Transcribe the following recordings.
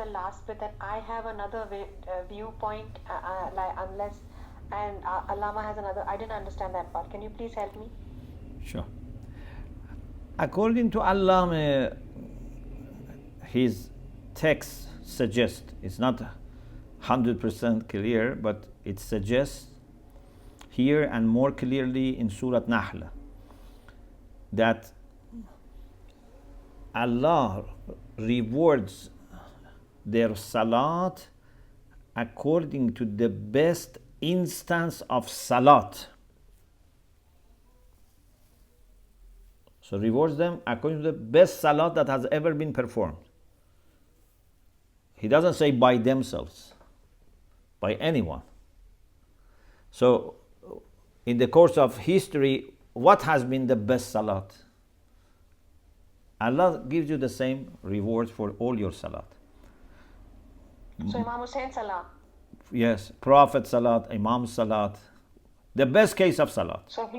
the last bit that I have another viewpoint, unless, and Allama has another. I didn't understand that part. Can you please help me? Sure. According to Allama, his text suggests, it's not 100% clear, but it suggests here and more clearly in Surah Nahl that Allah rewards their salat according to the best instance of salat. So rewards them according to the best salat that has ever been performed. He doesn't say by themselves, by anyone. So in the course of history, what has been the best salat? Allah gives you the same rewards for all your salat. So Imam Hussein salat. Yes, Prophet salat, Imam salat, the best case of salat. So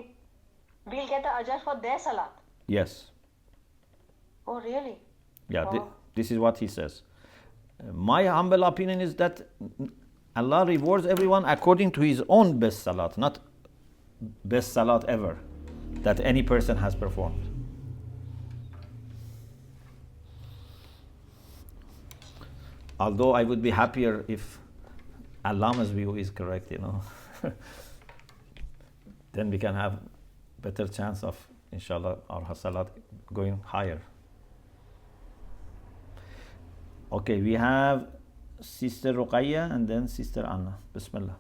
we'll get the ajr for their salat. Yes. Oh, really? Yeah, Wow. this is what he says. My humble opinion is that Allah rewards everyone according to his own best salat, not best salat ever that any person has performed. Although I would be happier if Allama's view is correct, then we can have better chance of, inshallah, our salat going higher. Okay, we have Sister Ruqayya and then Sister Anna. Bismillah.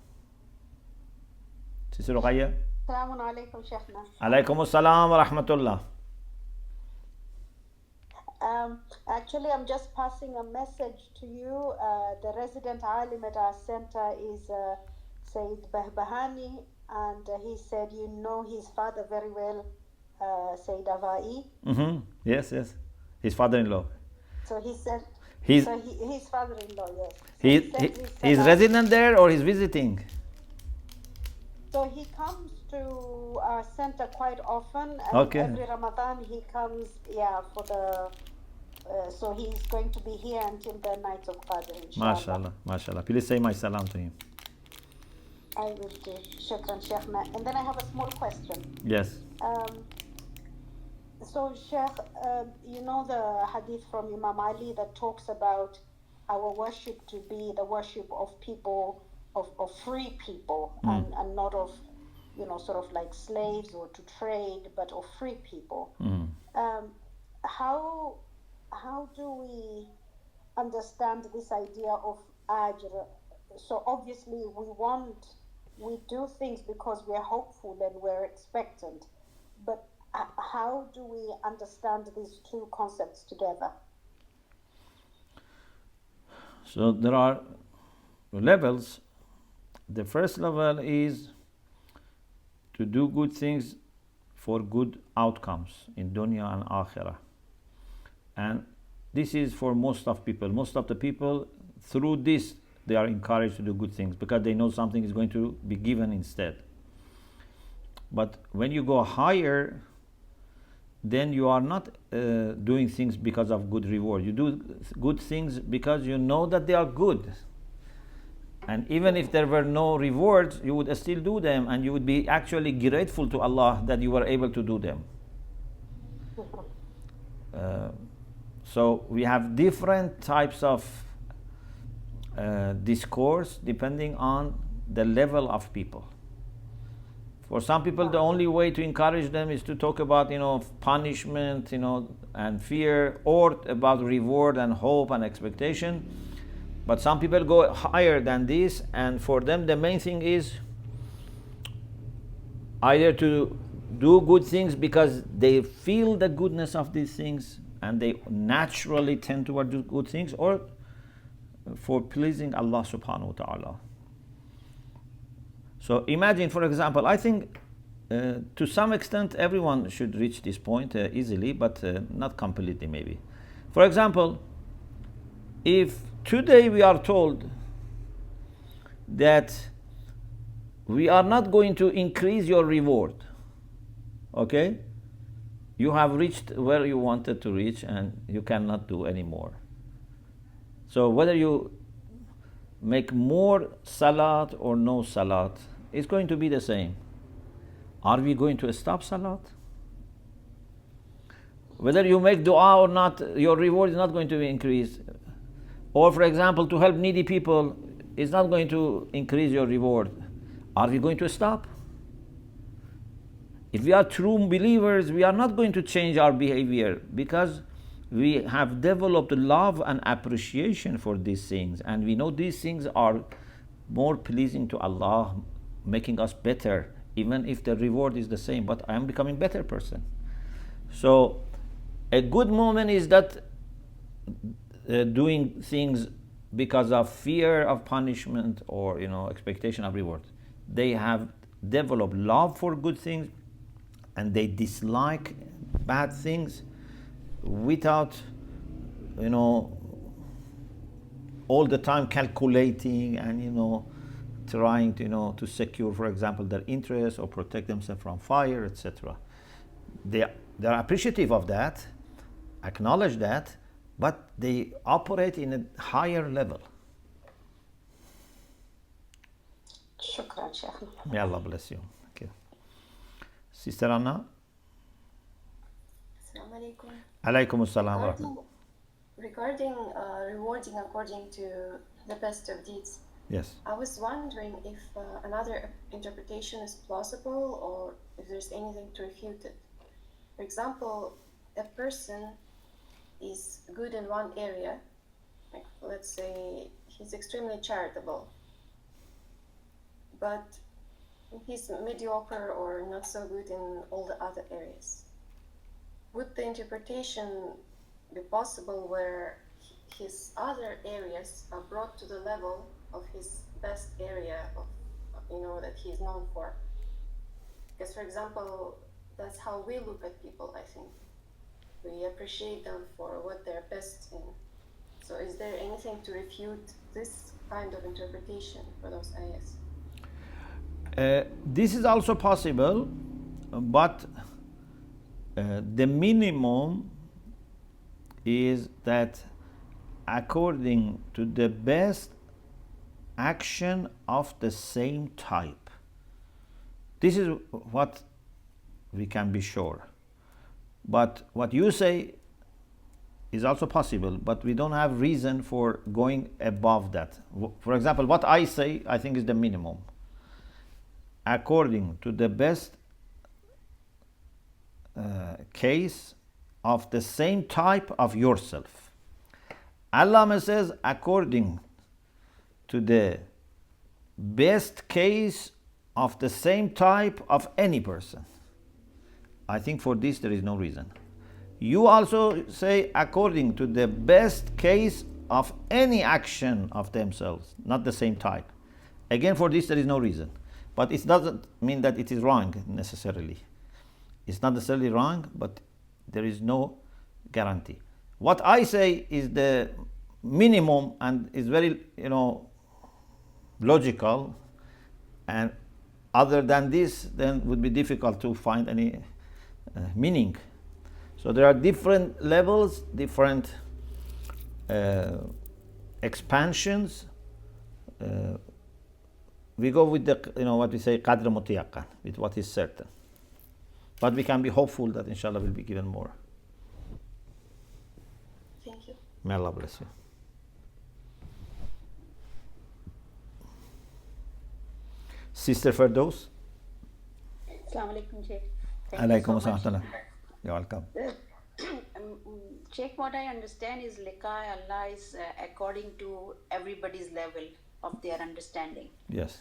Sister Ruqayya. Assalamu alaikum, Sheikhna. Alaikum assalam wa rahmatullah. Actually, I'm just passing a message to you. The resident alim at our center is Sayyid Bahbahani, and he said you know his father very well, Sayyid Avai. Mm-hmm. Yes. His father-in-law. So he said, His father-in-law, yes. So he's resident there or he's visiting? So he comes to our center quite often. And Okay. Every Ramadan he comes, for the. So he's going to be here until the night of Qadr, inshallah. MashaAllah. Please say my salam to him. I will do. Shukran, Sheikhna. And then I have a small question. Yes. So, Sheikh, you know the hadith from Imam Ali that talks about our worship to be the worship of people, of free people, and not of, sort of like slaves or to trade, but of free people. How do we understand this idea of ajr? So obviously we do things because we're hopeful and we're expectant, but how do we understand these two concepts together? So there are levels. The first level is to do good things for good outcomes in dunya and akhirah. And this is for most of people. Most of the people, through this, they are encouraged to do good things because they know something is going to be given instead. But when you go higher, then you are not doing things because of good reward. You do good things because you know that they are good. And even if there were no rewards, you would still do them, and you would be actually grateful to Allah that you were able to do them. So we have different types of discourse depending on the level of people. For some people, the only way to encourage them is to talk about, punishment, and fear, or about reward and hope and expectation. But some people go higher than this, and for them the main thing is either to do good things because they feel the goodness of these things and they naturally tend toward do good things, or for pleasing Allah subhanahu wa ta'ala. So imagine, for example, I think to some extent everyone should reach this point easily, but not completely maybe. For example, if today we are told that we are not going to increase your reward, okay? You have reached where you wanted to reach and you cannot do any more. So whether you make more salat or no salat, it's going to be the same. Are we going to stop salat? Whether you make dua or not, your reward is not going to increase. Or for example, to help needy people is not going to increase your reward. Are we going to stop? If we are true believers, we are not going to change our behavior because we have developed love and appreciation for these things, and we know these things are more pleasing to Allah, making us better, even if the reward is the same, but I am becoming a better person. So a good moment is that doing things because of fear of punishment or expectation of reward. They have developed love for good things and they dislike bad things without all the time calculating and trying to secure, for example, their interests or protect themselves from fire, etc. They're appreciative of that, acknowledge that, but they operate in a higher level. Shukran, Sheikh. May Allah bless you. Okay. Sister Anna. Assalamu alaikum. Alaikum assalam wa rahmatullah. Regarding rewarding according to the best of deeds, Yes. I was wondering if another interpretation is plausible or if there's anything to refute it. For example, a person is good in one area, like let's say he's extremely charitable, but he's mediocre or not so good in all the other areas. Would the interpretation be possible where his other areas are brought to the level of his best area of that he is known for? Because, for example, that's how we look at people, I think. We appreciate them for what they're best in. So is there anything to refute this kind of interpretation for those ayahs? This is also possible, but the minimum is that according to the best action of the same type. This is what we can be sure. But what you say is also possible, but we don't have reason for going above that. For example, what I say, I think is the minimum. According to the best case of the same type of yourself. Allah says, according to the best case of the same type of any person. I think for this there is no reason. You also say according to the best case of any action of themselves, not the same type. Again, for this there is no reason. But it doesn't mean that it is wrong necessarily. It's not necessarily wrong, but there is no guarantee. What I say is the minimum and is very, logical, and other than this, then would be difficult to find any meaning. So there are different levels, different expansions. We go with the, what we say, qadr mutayaqan, with what is certain. But we can be hopeful that inshallah will be given more. Thank you. May Allah bless you. Sister Firdaus. Assalamu alaikum, Sheikh. Alaikum assalam. You're welcome. Sheikh, what I understand is liqa Allah is according to everybody's level of their understanding. Yes.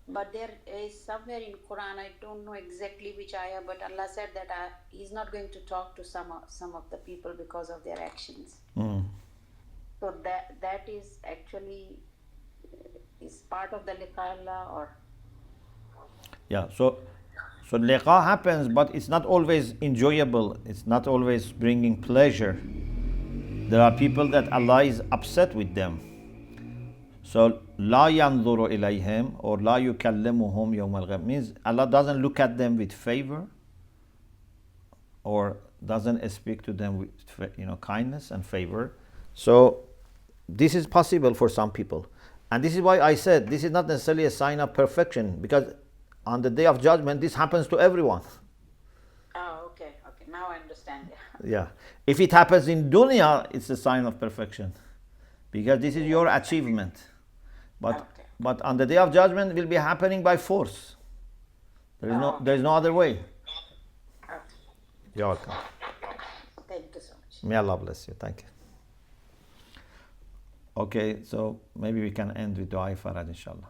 But there is somewhere in Quran, I don't know exactly which ayah, but Allah said that He's not going to talk to some of the people because of their actions. So that is actually is part of the liqa Allah, or Yeah. So liqa happens, but it's not always enjoyable. It's not always bringing pleasure. There are people that Allah is upset with them. So la yanzuru ilayhim or la yukallimuhum yawm al-qiyamah means Allah doesn't look at them with favor or doesn't speak to them with kindness and favor. So this is possible for some people. And this is why I said this is not necessarily a sign of perfection, because on the day of judgment, this happens to everyone. Oh, okay. Now I understand. Yeah. Yeah. If it happens in dunya, it's a sign of perfection, because this is your achievement. But on the day of judgment, it will be happening by force. There is no other way. Okay. You're welcome. Thank you so much. May Allah bless you. Thank you. Okay, so maybe we can end with dua Faraj, inshallah.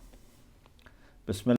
Bismillah.